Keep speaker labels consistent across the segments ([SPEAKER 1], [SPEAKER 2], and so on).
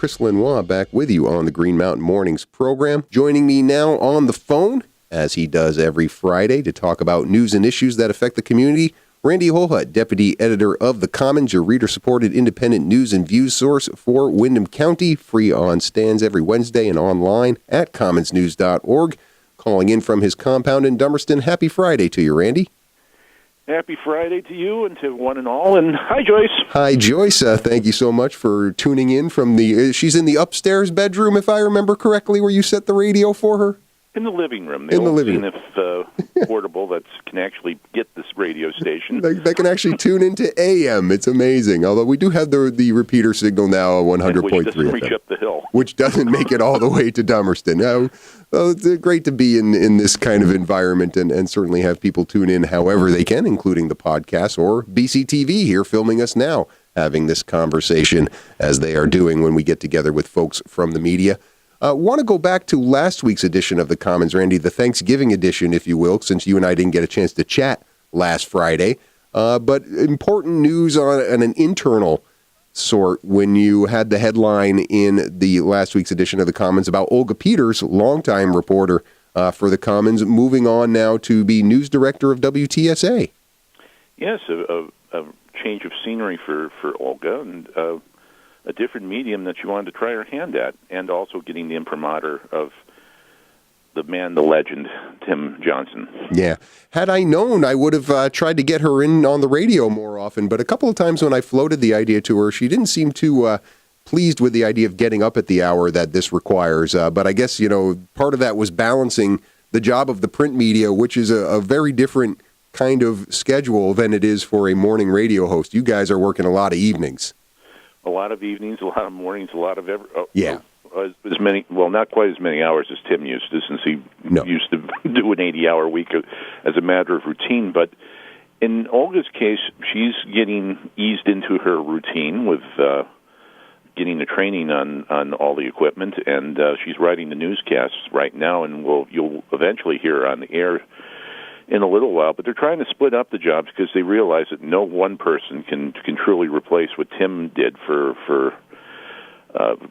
[SPEAKER 1] Chris Lenois, back with you on the Green Mountain Mornings program. Joining me now on the phone, as he does every Friday, to talk about news and issues that affect the community, Randy Holhut, Deputy Editor of The Commons, your reader-supported independent news and views source for Windham County, free on stands every Wednesday and online at commonsnews.org. Calling in from his compound in Dummerston. Happy Friday to you, Randy.
[SPEAKER 2] Happy Friday to you and to one and all, and hi, Joyce.
[SPEAKER 1] Hi, Joyce. Thank you so much for tuning in from she's in the upstairs bedroom, if I remember correctly, where you set the radio for her?
[SPEAKER 2] In the living room.
[SPEAKER 1] In the living room.
[SPEAKER 2] Portable that can actually get this radio station.
[SPEAKER 1] They can actually tune into AM. It's amazing. Although we do have the repeater signal now on 100.3
[SPEAKER 2] Which doesn't reach
[SPEAKER 1] FM,
[SPEAKER 2] up the hill.
[SPEAKER 1] which doesn't make it all the way to Dummerston. Now, it's great to be in this kind of environment and certainly have people tune in however they can, including the podcast or BCTV here filming us now, having this conversation as they are doing when we get together with folks from the media. Want to go back to last week's edition of The Commons, Randy, the Thanksgiving edition, if you will, since you and I didn't get a chance to chat last Friday. But important news on an internal sort when you had the headline in the last week's edition of The Commons about Olga Peters, longtime reporter for The Commons, moving on now to be news director of WTSA.
[SPEAKER 2] Yes, a change of scenery for Olga, and a different medium that she wanted to try her hand at, and also getting the imprimatur of the man, the legend, Tim Johnson.
[SPEAKER 1] Yeah. Had I known, I would have tried to get her in on the radio more often, but a couple of times when I floated the idea to her, she didn't seem too pleased with the idea of getting up at the hour that this requires. But I guess, part of that was balancing the job of the print media, which is a very different kind of schedule than it is for a morning radio host. You guys are working a lot of evenings.
[SPEAKER 2] A lot of evenings, a lot of mornings, a lot of
[SPEAKER 1] as
[SPEAKER 2] many. Well, not quite as many hours as Tim used to, since he used to do an 80-hour week as a matter of routine. But in Olga's case, she's getting eased into her routine with getting the training on all the equipment, and she's writing the newscasts right now, and you'll eventually hear her on the air in a little while. But they're trying to split up the jobs because they realize that no one person can truly replace what Tim did for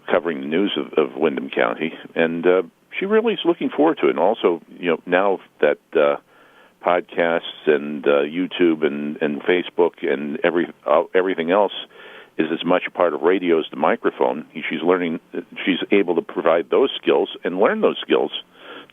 [SPEAKER 2] covering the news of Windham County. And she really is looking forward to it. And also, now that podcasts and YouTube and Facebook and everything else is as much a part of radio as the microphone, she's able to provide those skills and learn those skills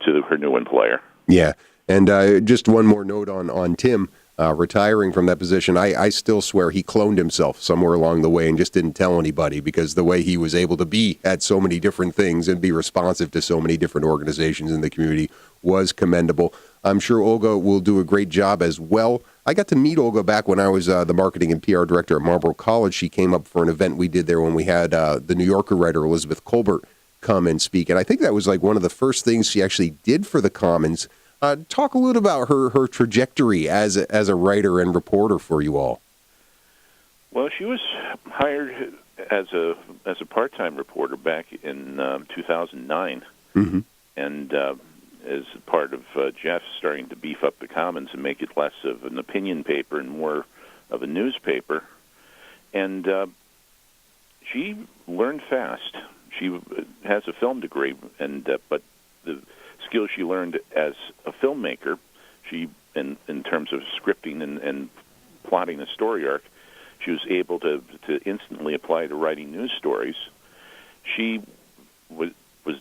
[SPEAKER 2] to her new employer.
[SPEAKER 1] Yeah. And just one more note on Tim retiring from that position. I still swear he cloned himself somewhere along the way and just didn't tell anybody, because the way he was able to be at so many different things and be responsive to so many different organizations in the community was commendable. I'm sure Olga will do a great job as well. I got to meet Olga back when I was the marketing and PR director at Marlboro College. She came up for an event we did there when we had the New Yorker writer Elizabeth Colbert come and speak. And I think that was like one of the first things she actually did for the Commons. Talk a little about her trajectory as a writer and reporter for you all.
[SPEAKER 2] Well, she was hired as a part-time reporter back in 2009, and as part of Jeff starting to beef up the Commons and make it less of an opinion paper and more of a newspaper. And she learned fast. She has a film degree, but the skills she learned as a filmmaker, in terms of scripting and plotting a story arc, she was able to instantly apply to writing news stories. She was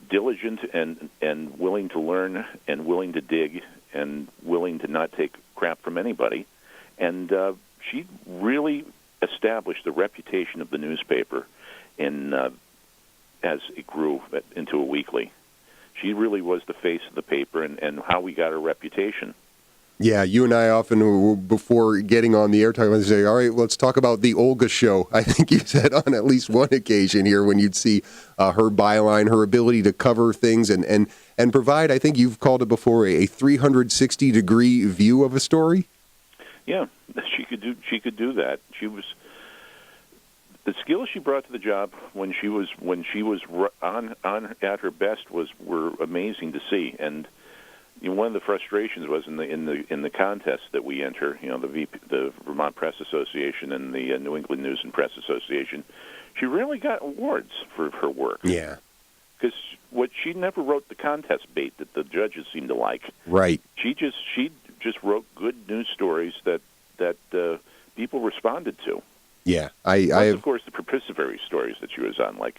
[SPEAKER 2] diligent and willing to learn and willing to dig and willing to not take crap from anybody. And she really established the reputation of the newspaper as it grew into a weekly. She really was the face of the paper and how we got her reputation.
[SPEAKER 1] Yeah, you and I often, before getting on the air, say, all right, let's talk about the Olga show. I think you said on at least one occasion here when you'd see her byline, her ability to cover things and provide, I think you've called it before, a 360-degree view of a story. Yeah,
[SPEAKER 2] she could do that. She was the skills she brought to the job when she was on at her best were amazing to see. And one of the frustrations was in the contest that we enter, the Vermont Press Association and the New England News and Press Association, she really got awards for her work.
[SPEAKER 1] Yeah.
[SPEAKER 2] Because she never wrote the contest bait that the judges seem to like.
[SPEAKER 1] Right.
[SPEAKER 2] She just wrote good news stories that people responded to.
[SPEAKER 1] Yeah.
[SPEAKER 2] Of course, the participatory stories that she was on, like,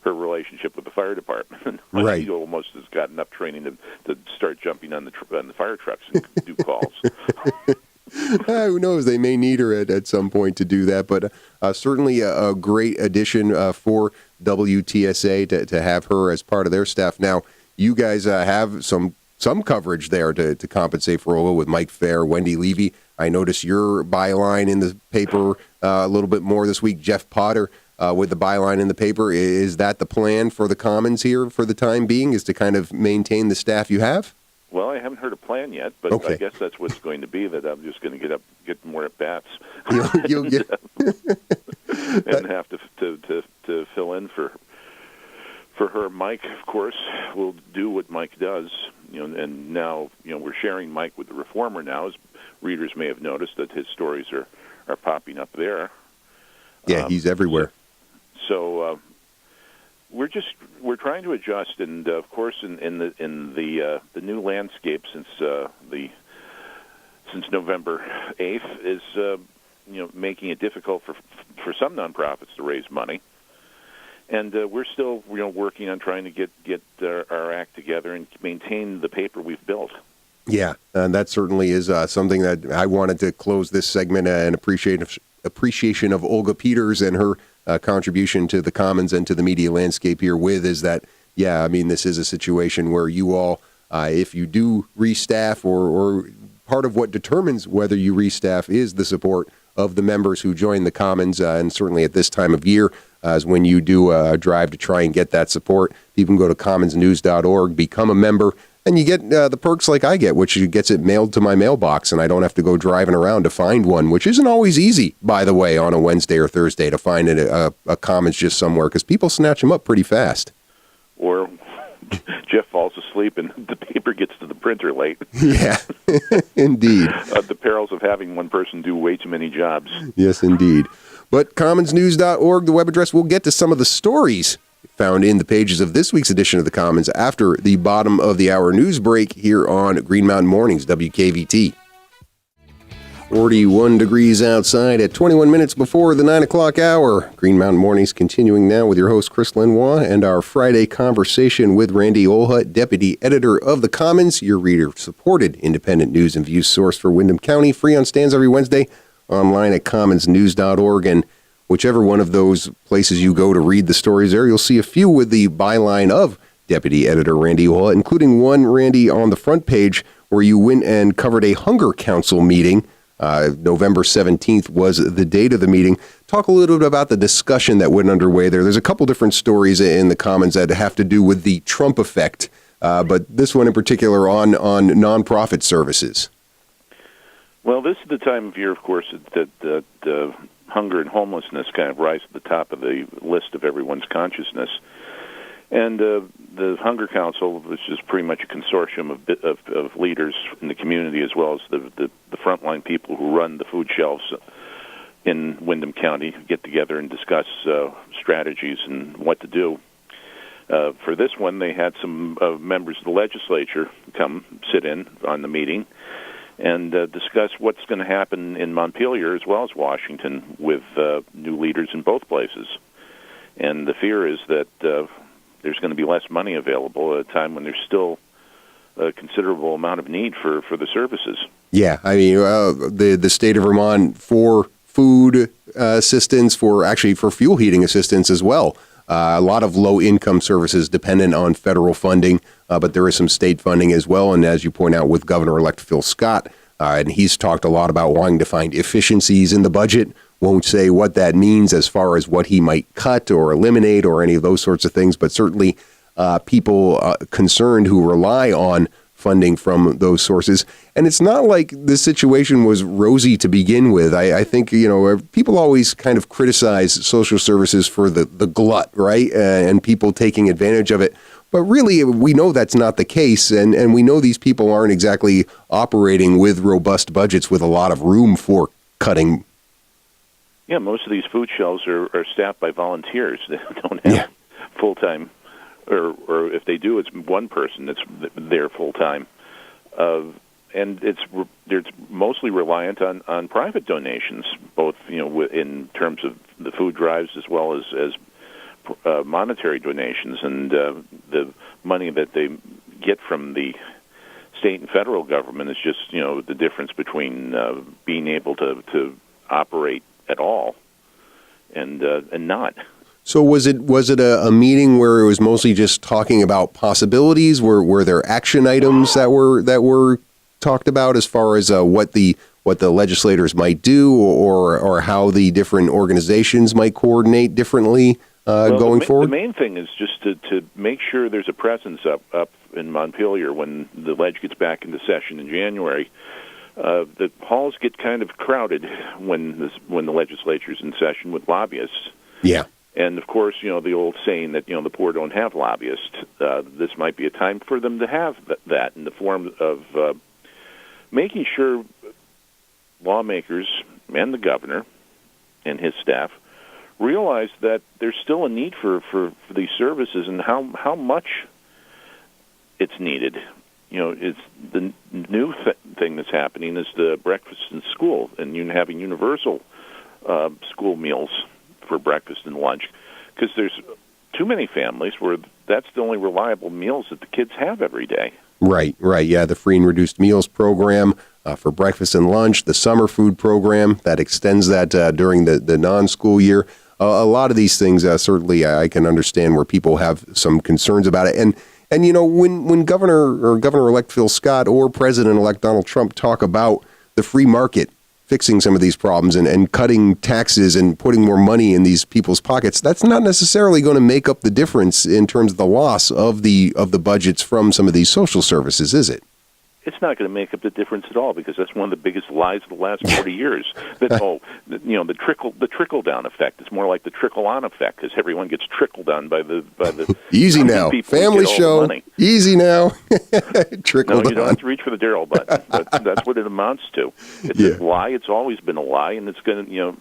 [SPEAKER 2] her relationship with the fire department.
[SPEAKER 1] Right.
[SPEAKER 2] She almost has got enough training to start jumping on the fire trucks and do calls.
[SPEAKER 1] Who knows? They may need her at some point to do that, but certainly a great addition for WTSA to have her as part of their staff. Now, you guys have some coverage there to compensate for Olga with Mike Fair, Wendy Levy. I noticed your byline in the paper a little bit more this week. Jeff Potter with the byline in the paper. Is that the plan for the Commons here for the time being, is to kind of maintain the staff you have?
[SPEAKER 2] Well, I haven't heard a plan yet, but
[SPEAKER 1] okay.
[SPEAKER 2] I guess that's what's going to be, that I'm just going to get more at bats.
[SPEAKER 1] You'll get
[SPEAKER 2] and have to fill in for her. Mike, of course, will do what Mike does. And now we're sharing Mike with the Reformer now, as readers may have noticed that his stories are popping up there.
[SPEAKER 1] Yeah, he's everywhere.
[SPEAKER 2] So we're trying to adjust, and of course, in the new landscape since November 8th is making it difficult for some nonprofits to raise money, and we're still working on trying to get our act together and maintain the paper we've built.
[SPEAKER 1] Yeah, and that certainly is something that I wanted to close this segment in appreciation of Olga Peters and her contribution to the Commons and to the media landscape here with, is that, yeah, I mean, this is a situation where you all, if you do restaff, or part of what determines whether you restaff is the support of the members who join the Commons, and certainly at this time of year, is when you do a drive to try and get that support. You can go to commonsnews.org, become a member, and you get the perks like I get, which gets it mailed to my mailbox, and I don't have to go driving around to find one, which isn't always easy, by the way, on a Wednesday or Thursday to find a Commons just somewhere, because people snatch them up pretty fast.
[SPEAKER 2] Or Jeff falls asleep and the paper gets to the printer late.
[SPEAKER 1] Yeah, indeed.
[SPEAKER 2] The perils of having one person do way too many jobs.
[SPEAKER 1] Yes, indeed. But commonsnews.org, the web address, we'll get to some of the stories found in the pages of this week's edition of the Commons after the bottom of the hour news break here on Green Mountain Mornings, WKVT. 41 degrees outside at 21 minutes before the 9 o'clock hour. Green Mountain Mornings continuing now with your host, Chris Lenois, and our Friday conversation with Randy Holhut, Deputy Editor of the Commons, your reader-supported independent news and views source for Windham County, free on stands every Wednesday, online at commonsnews.org, and whichever one of those places you go to read the stories there, you'll see a few with the byline of Deputy Editor Randy Holhut, including one, Randy, on the front page where you went and covered a Hunger Council meeting. November 17th was the date of the meeting. Talk a little bit about the discussion that went underway there. There's a couple different stories in the Commons that have to do with the Trump effect, but this one in particular on nonprofit services.
[SPEAKER 2] Well, this is the time of year, of course, that hunger and homelessness kind of rise to the top of the list of everyone's consciousness. And the Hunger Council, which is pretty much a consortium of leaders in the community, as well as the frontline people who run the food shelves in Windham County, get together and discuss strategies and what to do. For this one, they had some members of the legislature come sit in on the meeting and discuss what's going to happen in Montpelier as well as Washington with new leaders in both places. And the fear is that there's going to be less money available at a time when there's still a considerable amount of need for the services. Yeah, I mean, the state of Vermont for food assistance, for fuel heating assistance as well. A lot of low-income services dependent on federal funding, but there is some state funding as well. And as you point out with Governor-elect Phil Scott, and he's talked a lot about wanting to find efficiencies in the budget. Won't say what that means as far as what he might cut or eliminate or any of those sorts of things, but certainly people concerned who rely on funding from those sources. And it's not like the situation was rosy to begin with. I think, people always kind of criticize social services for the glut, right? And people taking advantage of it. But really, we know that's not the case, and we know these people aren't exactly operating with robust budgets with a lot of room for cutting. Yeah, most of these food shelves are staffed by volunteers. They don't have full-time, or if they do, it's one person that's there full-time. And it's mostly reliant on private donations, both in terms of the food drives as well as monetary donations, and the money that they get from the state and federal government is just the difference between being able to operate at all and not.
[SPEAKER 1] So was it a meeting where it was mostly just talking about possibilities? Were there action items that were talked about as far as what the legislators might do, or how the different organizations might coordinate differently going forward?
[SPEAKER 2] The main thing is just to make sure there's a presence up in Montpelier when the Ledge gets back into session in January. The halls get kind of crowded when the legislature's in session with lobbyists.
[SPEAKER 1] Yeah.
[SPEAKER 2] And, of course, the old saying that, the poor don't have lobbyists. This might be a time for them to have that in the form of making sure lawmakers and the governor and his staff realize that there's still a need for these services and how much it's needed. It's the new thing that's happening is the breakfast in school and having universal school meals for breakfast and lunch, because there's too many families where that's the only reliable meals that the kids have every day.
[SPEAKER 1] Right. Yeah, the free and reduced meals program for breakfast and lunch, the summer food program that extends that during the non-school year. A lot of these things, certainly I can understand where people have some concerns about it. And when Governor-elect Phil Scott or President-elect Donald Trump talk about the free market fixing some of these problems and cutting taxes and putting more money in these people's pockets, that's not necessarily going to make up the difference in terms of the loss of the budgets from some of these social services, is it?
[SPEAKER 2] It's not going to make up the difference at all, because that's one of the biggest lies of the last 40 years. That the trickle down effect. It's more like the trickle on effect, because everyone gets trickled on by the
[SPEAKER 1] easy now family show. Easy now. Trickle down.
[SPEAKER 2] You don't have to reach for the Darryl button. That's what it amounts to. It's a lie. It's always been a lie, and it's going to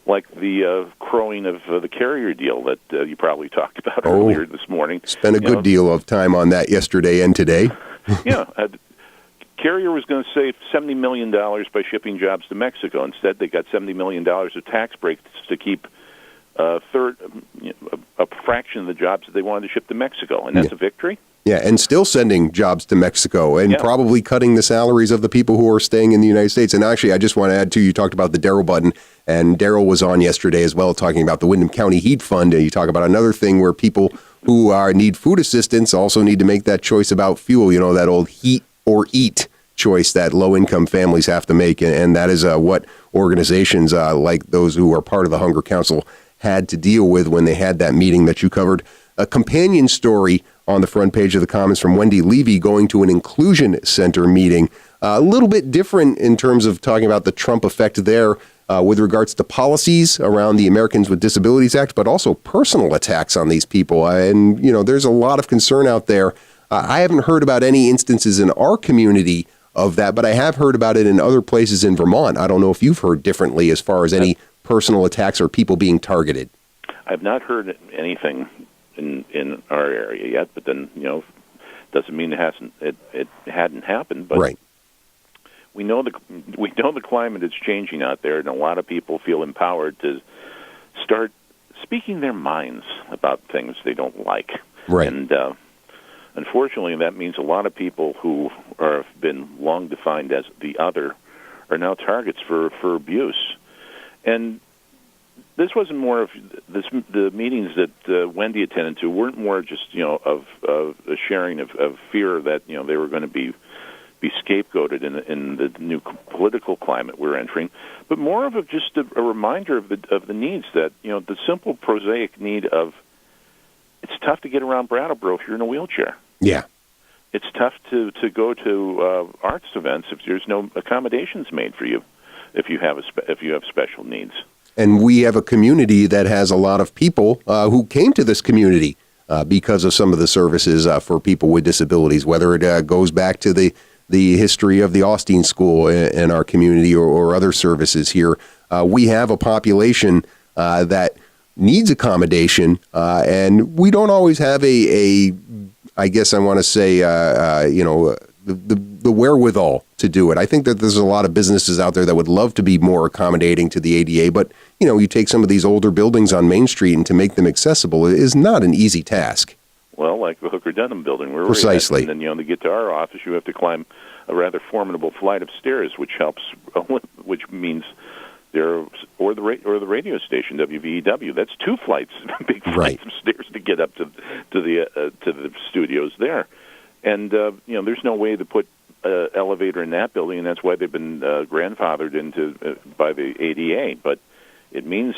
[SPEAKER 2] like the crowing of the carrier deal that you probably talked about earlier this morning.
[SPEAKER 1] Spent a good deal of time on that yesterday and today.
[SPEAKER 2] Yeah. Carrier was going to save $70 million by shipping jobs to Mexico. Instead, they got $70 million of tax breaks to keep a fraction of the jobs that they wanted to ship to Mexico, and that's a victory.
[SPEAKER 1] Yeah, and still sending jobs to Mexico and probably cutting the salaries of the people who are staying in the United States. And actually, I just want to add, too, you talked about the Darryl button, and Darryl was on yesterday as well talking about the Windham County Heat Fund. And you talk about another thing where people who need food assistance also need to make that choice about fuel, that old heat or eat choice that low-income families have to make, and that is what organizations like those who are part of the Hunger Council had to deal with when they had that meeting that you covered. A companion story on the front page of the Commons from Wendy Levy going to an inclusion center meeting. A little bit different in terms of talking about the Trump effect there with regards to policies around the Americans with Disabilities Act, but also personal attacks on these people. And, there's a lot of concern out there. I haven't heard about any instances in our community of that, but I have heard about it in other places in Vermont. I don't know if you've heard differently as far as any personal attacks or people being targeted.
[SPEAKER 2] I've not heard anything in our area yet, but then doesn't mean it hadn't happened. But
[SPEAKER 1] right.
[SPEAKER 2] we know the climate is changing out there, and a lot of people feel empowered to start speaking their minds about things they don't like.
[SPEAKER 1] Right.
[SPEAKER 2] And unfortunately, that means a lot of people who have been long defined as the other are now targets for abuse. And this wasn't more of the meetings that Wendy attended to weren't more just of a sharing of fear that they were going to be scapegoated in the new political climate we're entering, but more of just a reminder of the needs that the simple prosaic need of. It's tough to get around Brattleboro if you're in a wheelchair.
[SPEAKER 1] Yeah.
[SPEAKER 2] It's tough to go to arts events if there's no accommodations made for you if you have special needs.
[SPEAKER 1] And we have a community that has a lot of people who came to this community because of some of the services for people with disabilities, whether it goes back to the history of the Austin School in our community or other services here. we have a population that needs accommodation, and we don't always have I guess I want to say, the wherewithal to do it. I think that there's a lot of businesses out there that would love to be more accommodating to the ADA, but, you take some of these older buildings on Main Street and to make them accessible is not an easy task.
[SPEAKER 2] Well, like the Hooker Dunham building, where
[SPEAKER 1] precisely.
[SPEAKER 2] And then, to get to our office, you have to climb a rather formidable flight of stairs, which means or the radio station WVEW. That's 2 flights, big flights of stairs to get up to the studios there, and there's no way to put elevator in that building, and that's why they've been grandfathered into by the ADA. But it means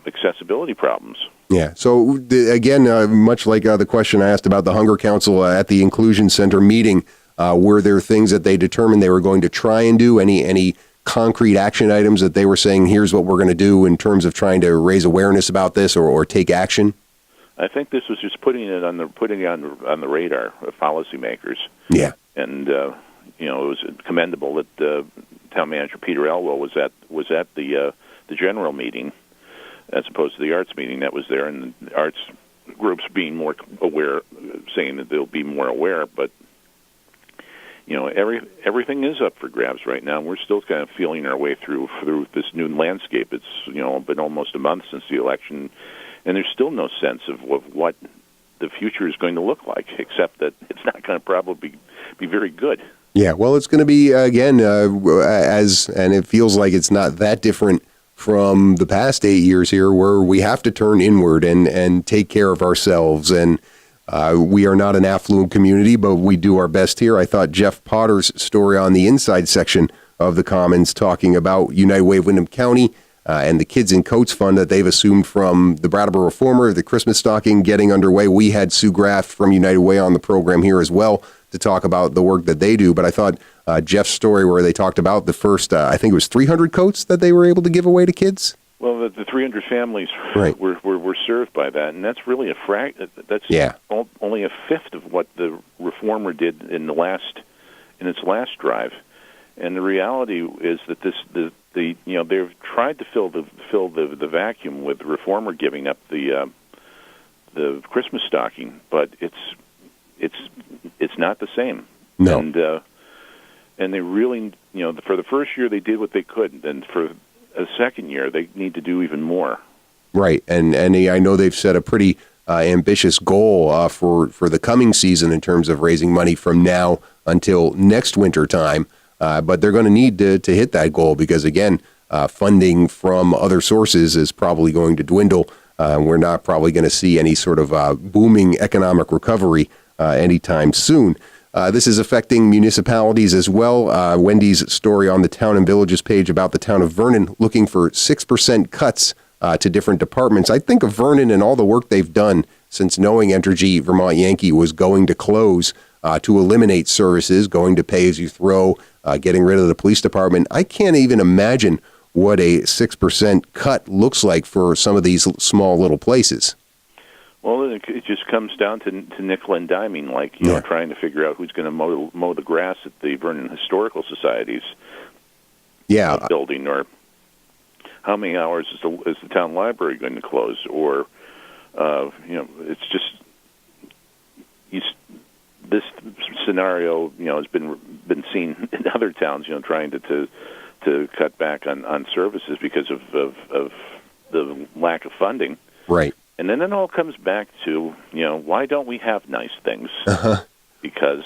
[SPEAKER 2] accessibility problems.
[SPEAKER 1] Yeah. So again, much like the question I asked about the Hunger Council at the Inclusion Center meeting, were there things that they determined they were going to try and do? Any concrete action items that they were saying, here's what we're going to do in terms of trying to raise awareness about this or take action? I
[SPEAKER 2] think this was just putting it on the radar of policymakers.
[SPEAKER 1] Yeah.
[SPEAKER 2] And it was commendable that Town Manager Peter Elwell was at the general meeting as opposed to the arts meeting that was there, and the arts groups being more aware, saying that they'll be more aware, but everything is up for grabs right now. We're still kind of feeling our way through this new landscape. It's been almost a month since the election, and there's still no sense of what the future is going to look like, except that it's not going to probably be very good. Yeah, well, it's going to be again and it feels like it's not that different from the past 8 years here, where we have to turn inward and take care of ourselves. And we are not an affluent community, but we do our best here. I thought Jeff Potter's story on the inside section of the Commons, talking about United Way of Windham County and the Kids in Coats Fund that they've assumed from the Brattleboro Reformer, the Christmas stocking getting underway. We had Sue Graff from United Way on the program here as well to talk about the work that they do. But I thought Jeff's story, where they talked about the first, I think it was 300 coats that they were able to give away to kids. Well, the 300 families were served by that, and that's really only a fifth of what the Reformer did in its last drive. And the reality is that they've tried to fill the vacuum with the Reformer giving up the Christmas stocking, but it's not the same. No. And they really, for the first year they did what they could, and for a second year they need to do even more. Right, and I know they've set a pretty ambitious goal for the coming season in terms of raising money from now until next winter time. But they're going to need to hit that goal because, again, funding from other sources is probably going to dwindle. We're not probably going to see any sort of booming economic recovery anytime soon. This is affecting municipalities as well. Wendy's story on the Towns&Villages page about the town of Vernon looking for 6% cuts to different departments. I think of Vernon and all the work they've done since knowing Entergy Vermont Yankee was going to close to eliminate services, going to pay as you throw, getting rid of the police department. I can't even imagine what a 6% cut looks like for some of these small little places. Well, it just comes down to nickel and diming, like trying to figure out who's going to mow the grass at the Vernon Historical Society's building, or how many hours is the town library going to close, or it's just this scenario has been seen in other towns, trying to cut back on services because of the lack of funding. Right. And then it all comes back to, why don't we have nice things? Uh-huh. Because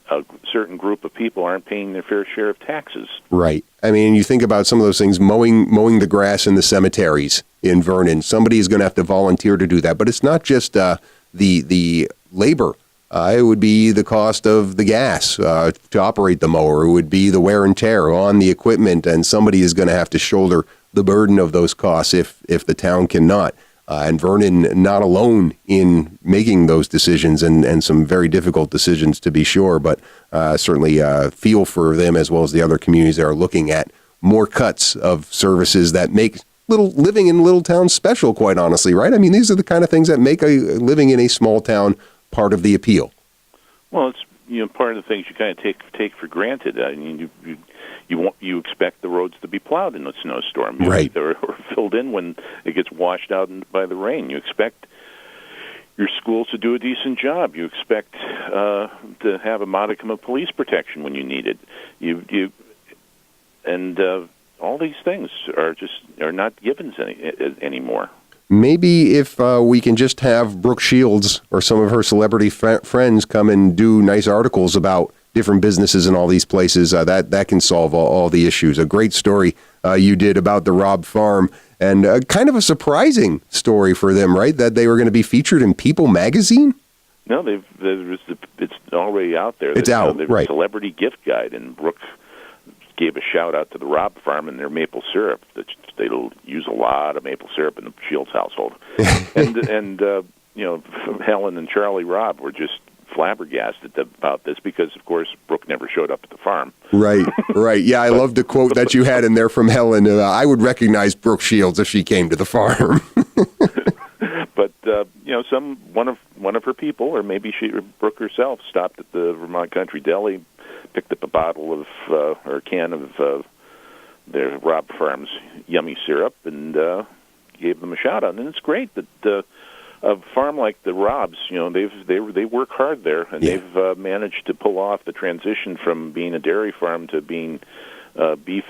[SPEAKER 2] a certain group of people aren't paying their fair share of taxes. Right. I mean, you think about some of those things, mowing the grass in the cemeteries in Vernon. Somebody is going to have to volunteer to do that. But it's not just the labor. It would be the cost of the gas to operate the mower. It would be the wear and tear on the equipment, and somebody is going to have to shoulder the burden of those costs if the town cannot. And Vernon not alone in making those decisions, and some very difficult decisions to be sure, but certainly feel for them as well as the other communities that are looking at more cuts of services that make living in little towns special, quite honestly, right? I mean, these are the kind of things that make living in a small town part of the appeal. Well, part of the things you kind of take for granted. I mean, you expect the roads to be plowed in a snowstorm,
[SPEAKER 1] right,
[SPEAKER 2] or filled in when it gets washed out by the rain. You expect your schools to do a decent job. You expect to have a modicum of police protection when you need it. All these things are not givens anymore.
[SPEAKER 1] Maybe if we can just have Brooke Shields or some of her celebrity friends come and do nice articles about different businesses in all these places, that can solve all the issues. A great story you did about the Robb Farm, and kind of a surprising story for them, right? That they were going to be featured in People magazine? No,
[SPEAKER 2] it's already out there.
[SPEAKER 1] It's out, right.
[SPEAKER 2] A celebrity gift guide, and Brooke gave a shout-out to the Robb Farm and their maple syrup. They'll use a lot of maple syrup in the Shields household. and Helen and Charlie Robb were just flabbergasted about this because, of course, Brooke never showed up at the farm.
[SPEAKER 1] Right. Yeah, I love the quote that you had in there from Helen. I would recognize Brooke Shields if she came to the farm.
[SPEAKER 2] But one of her people, or maybe Brooke herself, stopped at the Vermont Country Deli, picked up a bottle of or a can of their Robb Farm's yummy syrup, and gave them a shout out. And it's great that a farm like the Robbs, they work hard there, and they've managed to pull off the transition from being a dairy farm to being beef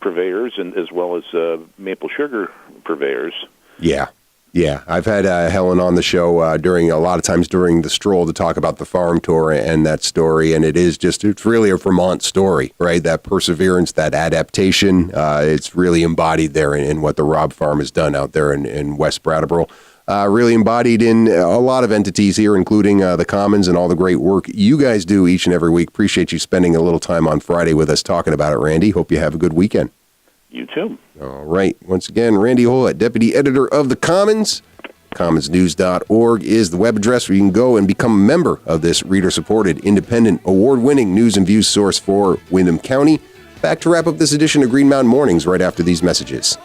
[SPEAKER 2] purveyors, and as well as maple sugar purveyors.
[SPEAKER 1] Yeah, I've had Helen on the show during a lot of times during the stroll to talk about the farm tour and that story, and it's really a Vermont story, right? That perseverance, that adaptation, it's really embodied there in what the Robb Farm has done out there in West Brattleboro. Really embodied in a lot of entities here, including the Commons and all the great work you guys do each and every week. Appreciate you spending a little time on Friday with us talking about it, Randy. Hope you have a good weekend.
[SPEAKER 2] You too.
[SPEAKER 1] All right. Once again, Randy Holhut, Deputy Editor of the Commons. commonsnews.org is the web address where you can go and become a member of this reader-supported, independent, award-winning news and views source for Windham County. Back to wrap up this edition of Green Mountain Mornings right after these messages.